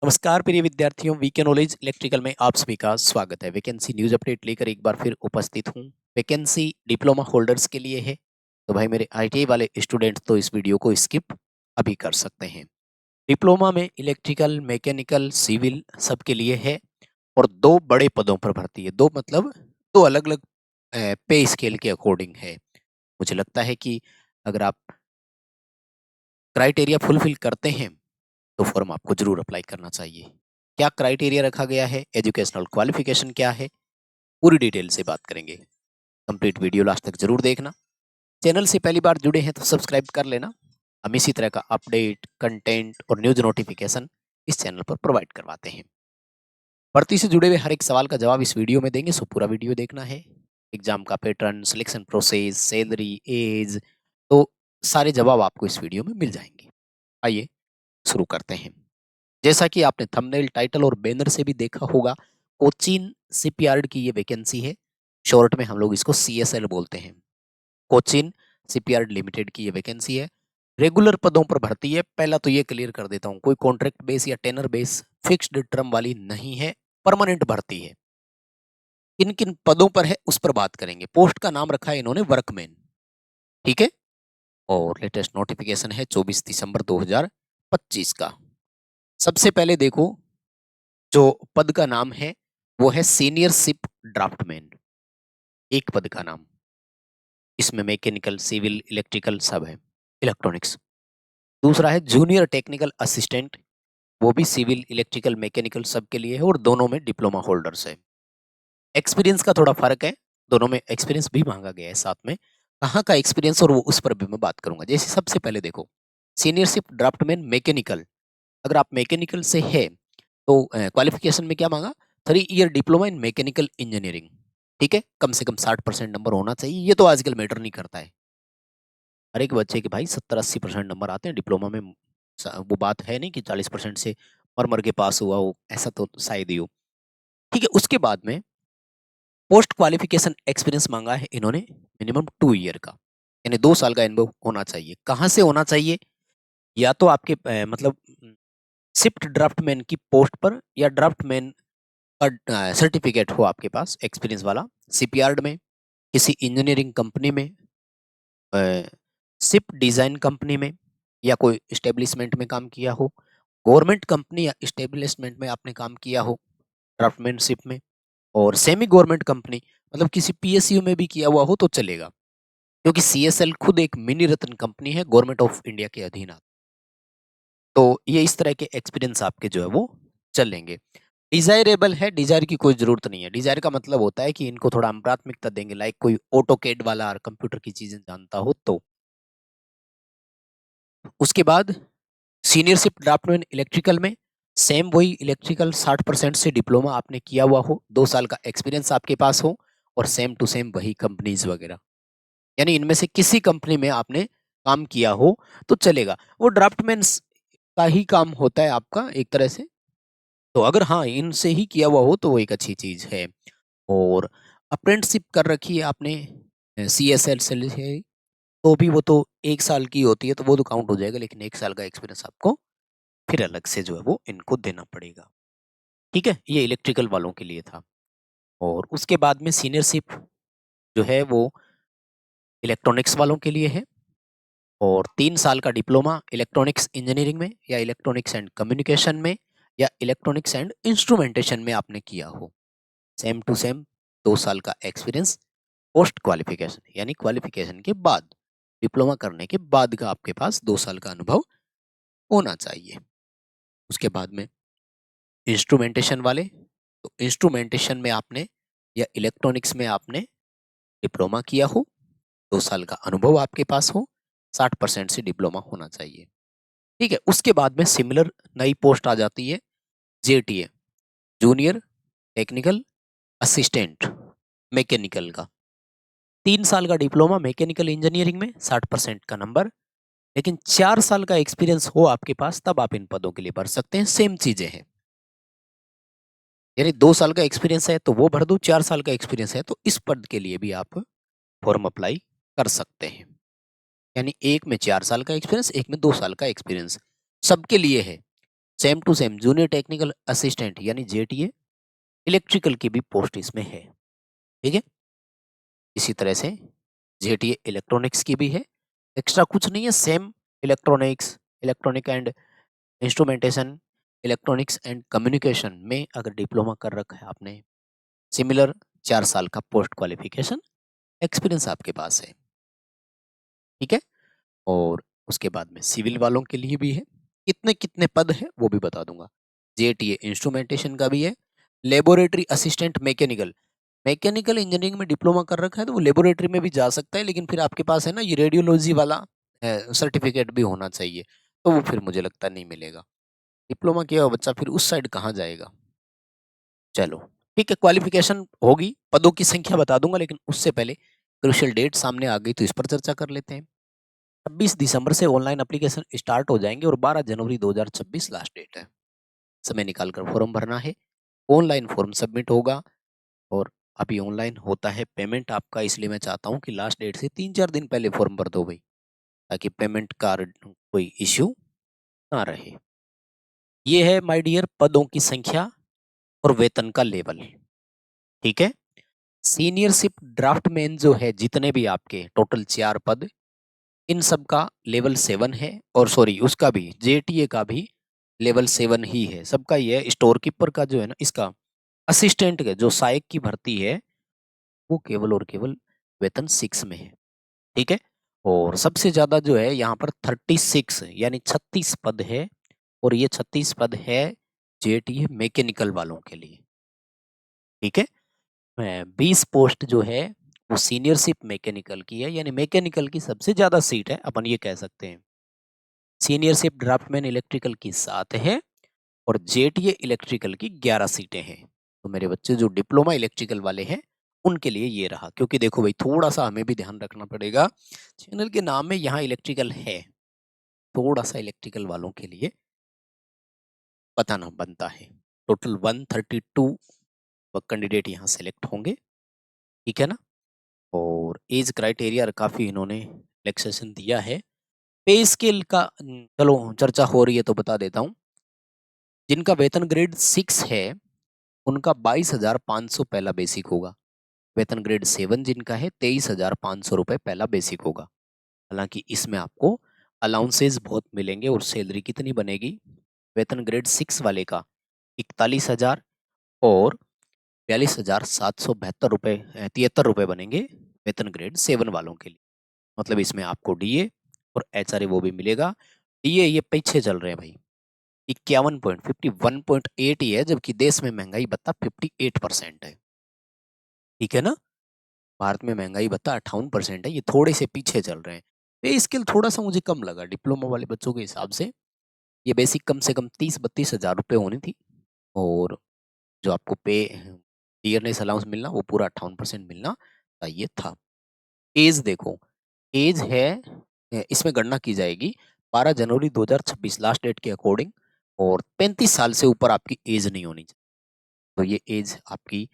नमस्कार प्रिय विद्यार्थियों, वीके नॉलेज इलेक्ट्रिकल में आप सभी का स्वागत है। वैकेंसी न्यूज अपडेट लेकर एक बार फिर उपस्थित हूँ। वैकेंसी डिप्लोमा होल्डर्स के लिए है, तो भाई मेरे आईटीआई वाले स्टूडेंट्स तो इस वीडियो को स्किप अभी कर सकते हैं। डिप्लोमा में इलेक्ट्रिकल, मैकेनिकल, सिविल सबके लिए है और दो बड़े पदों पर भर्ती है। दो मतलब दो अलग अलग पे स्केल के अकॉर्डिंग है। मुझे लगता है कि अगर आप क्राइटेरिया फुलफिल करते हैं तो फॉर्म आपको जरूर अप्लाई करना चाहिए। क्या क्राइटेरिया रखा गया है, एजुकेशनल क्वालिफिकेशन क्या है, पूरी डिटेल से बात करेंगे। कंप्लीट वीडियो लास्ट तक जरूर देखना। चैनल से पहली बार जुड़े हैं तो सब्सक्राइब कर लेना। हम इसी तरह का अपडेट, कंटेंट और न्यूज नोटिफिकेशन इस चैनल पर प्रोवाइड करवाते हैं। भर्ती से जुड़े हुए हर एक सवाल का जवाब इस वीडियो में देंगे, सो पूरा वीडियो देखना है। एग्जाम का pattern, selection process, salary, age, तो सारे जवाब आपको इस वीडियो में मिल जाएंगे। आइए शुरू करते हैं। जैसा कि आपने थंबनेल, टाइटल और बैनर से भी देखा होगा, कोचीन शिपयार्ड की ये वैकेंसी है। शॉर्ट में हम लोग इसको सीएसएल बोलते हैं। कोचीन शिपयार्ड लिमिटेड की ये वैकेंसी है। रेगुलर पदों पर भर्ती है। पहला तो ये क्लियर कर देता हूँ, कोई कॉन्ट्रैक्ट बेस या टेनर बेस फिक्स्ड टर्म वाली नहीं है, परमानेंट भर्ती है। किन किन पदों पर है उस पर बात करेंगे। पोस्ट का नाम रखा है इन्होंने वर्कमैन, ठीक है। और लेटेस्ट नोटिफिकेशन है 24 दिसंबर 2025 का। सबसे पहले देखो, जो पद का नाम है वो है सीनियर शिप ड्राफ्टमैन। एक पद का नाम, इसमें मैकेनिकल, सिविल, इलेक्ट्रिकल सब है, इलेक्ट्रॉनिक्स। दूसरा है जूनियर टेक्निकल असिस्टेंट, वो भी सिविल, इलेक्ट्रिकल, मैकेनिकल सब के लिए है और दोनों में डिप्लोमा होल्डर्स है। एक्सपीरियंस का थोड़ा फर्क है, दोनों में एक्सपीरियंस भी मांगा गया है साथ में। कहाँ का एक्सपीरियंस और वो उस पर भी मैं बात करूंगा। जैसे सबसे पहले देखो, सीनियरशिप ड्राफ्टमैन मैकेनिकल, अगर आप मैकेनिकल से है तो क्वालिफिकेशन में क्या मांगा, 3 year diploma in mechanical engineering, ठीक है। कम से कम 60% नंबर होना चाहिए। ये तो आजकल मैटर नहीं करता है, हर एक बच्चे के भाई 70-80% नंबर आते हैं डिप्लोमा में। वो बात है नहीं कि 40% से मर मर के पास हुआ हो, ऐसा तो शायद ही हो, ठीक है। उसके बाद में पोस्ट क्वालिफिकेशन एक्सपीरियंस मांगा है इन्होंने, मिनिमम 2 ईयर का, यानी 2 साल का अनुभव होना चाहिए। कहाँ से होना चाहिए, या तो आपके मतलब शिफ्ट ड्राफ्टमैन की पोस्ट पर, या ड्राफ्टमैन का सर्टिफिकेट हो आपके पास एक्सपीरियंस वाला, शिपयार्ड में, किसी इंजीनियरिंग कंपनी में, शिप डिजाइन कंपनी में, या कोई इस्टेब्लिशमेंट में काम किया हो, गवर्नमेंट कंपनी या इस्टेब्लिशमेंट में आपने काम किया हो ड्राफ्टमैनशिप में, और सेमी गवर्नमेंट कंपनी मतलब किसी पीएसयू में भी किया हुआ हो तो चलेगा, क्योंकि सीएसएल खुद एक मिनी रत्न कंपनी है, गवर्नमेंट ऑफ इंडिया के अधीन आती। तो ये इस तरह के एक्सपीरियंस आपके जो है वो चलेंगे। डिजायरेबल है, डिजायर की कोई जरूरत नहीं है। डिजायर का मतलब होता है कि इनको थोड़ा हम प्राथमिकता देंगे, लाइक कोई ऑटोकेड वाला और कंप्यूटर की चीजें जानता हो तो। उसके बाद सीनियरशिप ड्राफ्टमैन इलेक्ट्रिकल में, सेम वही इलेक्ट्रिकल 60% से डिप्लोमा आपने किया हुआ हो, 2 साल का एक्सपीरियंस आपके पास हो, और सेम टू सेम वही कंपनीज वगैरह, यानी इनमें से किसी कंपनी में आपने काम किया हो तो चलेगा। वो ड्राफ्टमैन का ही काम होता है आपका एक तरह से। तो अगर हाँ इनसे ही किया हुआ हो तो वो एक अच्छी चीज है। और अप्रेंटिसशिप कर रखी है आपने सीएसएल से, तो भी वो तो 1 साल की होती है, तो वो तो काउंट हो जाएगा, लेकिन 1 साल का एक्सपीरियंस आपको फिर अलग से जो है वो इनको देना पड़ेगा, ठीक है। ये इलेक्ट्रिकल वालों के लिए था। और उसके बाद में सीनियरशिप जो है वो इलेक्ट्रॉनिक्स वालों के लिए है, और 3 साल का डिप्लोमा इलेक्ट्रॉनिक्स इंजीनियरिंग में, या इलेक्ट्रॉनिक्स एंड कम्युनिकेशन में, या इलेक्ट्रॉनिक्स एंड इंस्ट्रूमेंटेशन में आपने किया हो, सेम टू सेम 2 साल का एक्सपीरियंस पोस्ट क्वालिफिकेशन, यानी क्वालिफिकेशन के बाद, डिप्लोमा करने के बाद का आपके पास 2 साल का अनुभव होना चाहिए। उसके बाद में इंस्ट्रूमेंटेशन वाले, तो इंस्ट्रूमेंटेशन में आपने या इलेक्ट्रॉनिक्स में आपने डिप्लोमा किया हो, 2 साल का अनुभव आपके पास हो, 60% से डिप्लोमा होना चाहिए, ठीक है। उसके बाद में सिमिलर नई पोस्ट आ जाती है, JTA, junior technical assistant mechanical का। 3 साल का डिप्लोमा मैकेनिकल इंजीनियरिंग में, 60% का नंबर, लेकिन 4 साल का एक्सपीरियंस हो आपके पास तब आप इन पदों के लिए भर सकते हैं। सेम चीजें हैं, यानी 2 साल का एक्सपीरियंस है तो वो भर दो, 4 साल का एक्सपीरियंस है तो इस पद के लिए भी आप फॉर्म अप्लाई कर सकते हैं। यानी एक में 4 साल का एक्सपीरियंस, एक में 2 साल का एक्सपीरियंस, सबके लिए है। Same to same junior technical assistant यानी जेटीए इलेक्ट्रिकल की भी पोस्ट इसमें है। ठीक है, इसी तरह से जेटीए इलेक्ट्रॉनिक्स की भी है। एक्स्ट्रा कुछ नहीं है, same electronics, electronic and instrumentation, electronics and communication में अगर डिप्लोमा कर रखा है आपने, सिमिलर 4 साल का पोस्ट क्वालिफिकेशन एक्सपीरियंस आपके पास है। ठीक है, और उसके बाद में सिविल वालों के लिए भी है। कितने कितने पद है वो भी बता दूंगा। जेटीए इंस्ट्रूमेंटेशन का भी है, laboratory assistant mechanical, mechanical engineering में डिप्लोमा कर रखा है तो वो लेबोरेटरी में भी जा सकता है, लेकिन फिर आपके पास है ना ये रेडियोलॉजी वाला सर्टिफिकेट भी होना चाहिए, तो वो फिर मुझे लगता नहीं मिलेगा। डिप्लोमा किया हुआ बच्चा फिर उस साइड कहाँ जाएगा। चलो ठीक है, क्वालिफिकेशन होगी, पदों की संख्या बता दूंगा, लेकिन उससे पहले क्रूशियल डेट सामने आ गई तो इस पर चर्चा कर लेते हैं। 26 दिसंबर से ऑनलाइन एप्लीकेशन स्टार्ट हो जाएंगे और 12 जनवरी 2026 लास्ट डेट है। समय निकाल कर फॉर्म भरना है, ऑनलाइन फॉर्म सबमिट होगा, और अभी ऑनलाइन होता है पेमेंट आपका, इसलिए मैं चाहता हूँ कि लास्ट डेट से 3-4 दिन पहले फॉर्म भर दो भाई, ताकि पेमेंट का कोई इश्यू ना रहे। ये है माय डियर पदों की संख्या और वेतन का लेवल। ठीक है, सीनियरशिप ड्राफ्टमैन जो है, जितने भी आपके टोटल 4 पद, इन सब का लेवल 7 है, और सॉरी उसका भी जेटीए का भी लेवल 7 ही है, सबका ही है। स्टोर कीपर का जो है ना, इसका असिस्टेंट के जो सहायक की भर्ती है वो केवल और केवल वेतन 6 में है। ठीक है, और सबसे ज्यादा जो है यहाँ पर 36 यानी 36 पद है, और ये 36 पद है जेटीए मैकेनिकल वालों के लिए। ठीक है, 20 पोस्ट जो है वो सीनियरशिप मैकेनिकल की है, यानी मैकेनिकल की सबसे ज्यादा सीट है, अपन ये कह सकते हैं। सीनियरशिप ड्राफ्टमैन इलेक्ट्रिकल की 7 है, और जेटीए इलेक्ट्रिकल की 11 सीटें हैं। तो मेरे बच्चे जो डिप्लोमा इलेक्ट्रिकल वाले हैं उनके लिए ये रहा, क्योंकि देखो भाई थोड़ा सा हमें भी ध्यान रखना पड़ेगा, चैनल के नाम में यहाँ इलेक्ट्रिकल है, थोड़ा सा इलेक्ट्रिकल वालों के लिए बताना बनता है। टोटल 132 कैंडिडेट यहाँ सेलेक्ट होंगे। ठीक है ना, और एज क्राइटेरिया काफ़ी इन्होंने रिलैक्सेशन दिया है। पे स्केल का चलो चर्चा हो रही है तो बता देता हूँ। जिनका वेतन ग्रेड 6 है उनका 22,500 पहला बेसिक होगा। वेतन ग्रेड 7 जिनका है 23,500 रुपये पहला बेसिक होगा। हालांकि इसमें आपको अलाउंसेस बहुत मिलेंगे, और सैलरी कितनी बनेगी, वेतन ग्रेड 6 वाले का 41,000 और 42,772 रुपये 73 रुपये बनेंगे वेतन ग्रेड 7 वालों के लिए। मतलब इसमें आपको डीए और एचआरए वो भी मिलेगा। डीए ये पीछे चल रहे हैं भाई, 51.8 ही है, जबकि देश में महंगाई भत्ता 58% है। ठीक है ना, भारत में महंगाई भत्ता 58% है, ये थोड़े से पीछे चल रहे हैं। पे स्केल थोड़ा सा मुझे कम लगा डिप्लोमा वाले बच्चों के हिसाब से। ये बेसिक कम से कम 30-32 हज़ार रुपये होनी थी, और जो आपको पे ईयरनेस अलाउंस मिलना वो पूरा 58% मिलना चाहिए था। एज देखो, एज है इसमें गणना की जाएगी 12 जनवरी 2026 लास्ट डेट के अकॉर्डिंग, और 35 साल से ऊपर आपकी एज नहीं होनी चाहिए। तो ये एज आपकी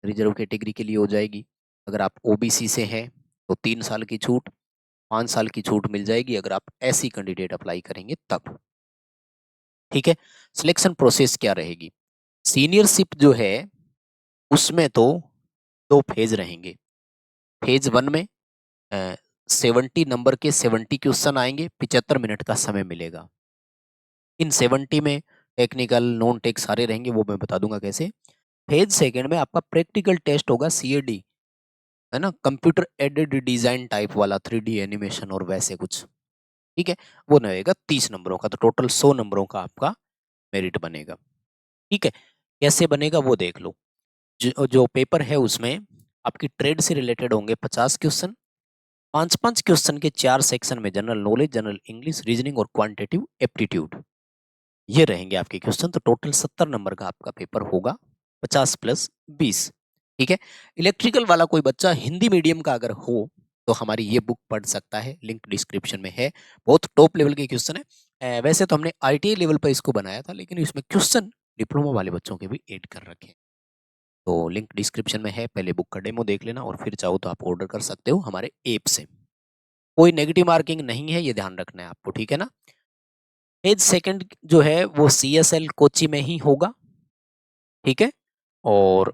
रिजर्व कैटेगरी के लिए हो जाएगी। अगर आप ओबीसी से हैं तो 3 साल की छूट, 5 साल की छूट मिल जाएगी अगर आप ऐसी कैंडिडेट अप्लाई करेंगे तब। ठीक है, सिलेक्शन प्रोसेस क्या रहेगी, सीनियरशिप जो है उसमें तो 2 फेज रहेंगे। फेज 1 में 70 नंबर के 70 क्वेश्चन आएंगे, 75 मिनट का समय मिलेगा। इन 70 में टेक्निकल नॉन टेक सारे रहेंगे, वो मैं बता दूंगा कैसे। फेज सेकंड में आपका प्रैक्टिकल टेस्ट होगा, सीएडी है ना, कंप्यूटर एडेड डिजाइन टाइप वाला, 3D एनिमेशन और वैसे कुछ। ठीक है, वो रहेगा 30 नंबरों का, तो टोटल 100 नंबरों का आपका मेरिट बनेगा। ठीक है, कैसे बनेगा वो देख लो। जो पेपर है उसमें आपकी ट्रेड से रिलेटेड होंगे 50 क्वेश्चन, 5-5 क्वेश्चन के 4 सेक्शन में, general knowledge, general English, reasoning और क्वांटिटेटिव एप्टीट्यूड, ये रहेंगे आपके क्वेश्चन। तो टोटल 70 नंबर का आपका पेपर होगा, 50+20। ठीक है, इलेक्ट्रिकल वाला कोई बच्चा हिंदी मीडियम का अगर हो तो हमारी ये बुक पढ़ सकता है, लिंक डिस्क्रिप्शन में है। बहुत टॉप लेवल के क्वेश्चन है। वैसे तो हमने आईटीआई लेवल पर इसको बनाया था, लेकिन इसमें क्वेश्चन डिप्लोमा वाले बच्चों के भी ऐड कर रखे हैं। तो लिंक डिस्क्रिप्शन में है, पहले बुक का डेमो देख लेना, और फिर चाहो तो आप ऑर्डर कर सकते हो हमारे ऐप से। कोई नेगेटिव मार्किंग नहीं है, ये ध्यान रखना है आपको। ठीक है ना, फेज सेकंड जो है वो CSL कोची में ही होगा, ठीक है। और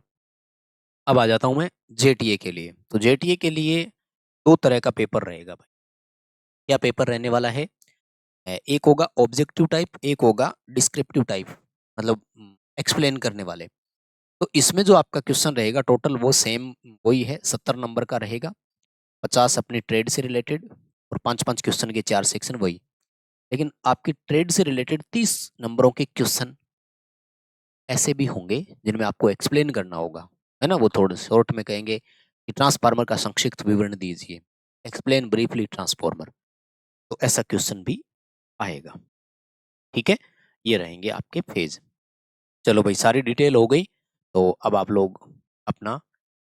अब आ जाता हूं मैं JTA के लिए। तो JTA के लिए दो तरह का पेपर रहेगा भाई। क्या पेपर रहने वाला है? एक होगा ऑब्जेक्टिव टाइप, एक होगा डिस्क्रिप्टिव टाइप, मतलब एक्सप्लेन करने वाले। तो इसमें जो आपका क्वेश्चन रहेगा टोटल वो सेम वही है, 70 नंबर का रहेगा। 50 अपनी ट्रेड से रिलेटेड और 5-5 क्वेश्चन के 4 सेक्शन वही। लेकिन आपकी ट्रेड से रिलेटेड 30 नंबरों के क्वेश्चन ऐसे भी होंगे जिनमें आपको एक्सप्लेन करना होगा, है ना। वो थोड़े शॉर्ट में कहेंगे कि ट्रांसफार्मर का संक्षिप्त विवरण दीजिए, एक्सप्लेन ब्रीफली ट्रांसफार्मर। तो ऐसा क्वेश्चन भी आएगा, ठीक है। ये रहेंगे आपके फेज। चलो भाई, सारी डिटेल हो गई। तो अब आप लोग अपना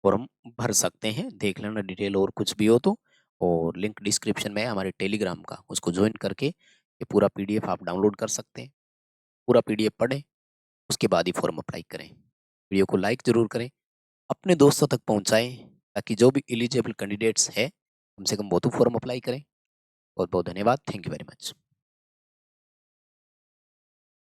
फॉर्म भर सकते हैं, देख लेना डिटेल और कुछ भी हो तो। और लिंक डिस्क्रिप्शन में है हमारे टेलीग्राम का, उसको ज्वाइन करके ये पूरा PDF आप डाउनलोड कर सकते हैं। पूरा PDF पढ़ें, उसके बाद ही फॉर्म अप्लाई करें। वीडियो को लाइक ज़रूर करें, अपने दोस्तों तक पहुंचाएं, ताकि जो भी एलिजिबल कैंडिडेट्स है कम से कम वो तो फॉर्म अप्लाई करें। बहुत बहुत धन्यवाद, थैंक यू वेरी मच।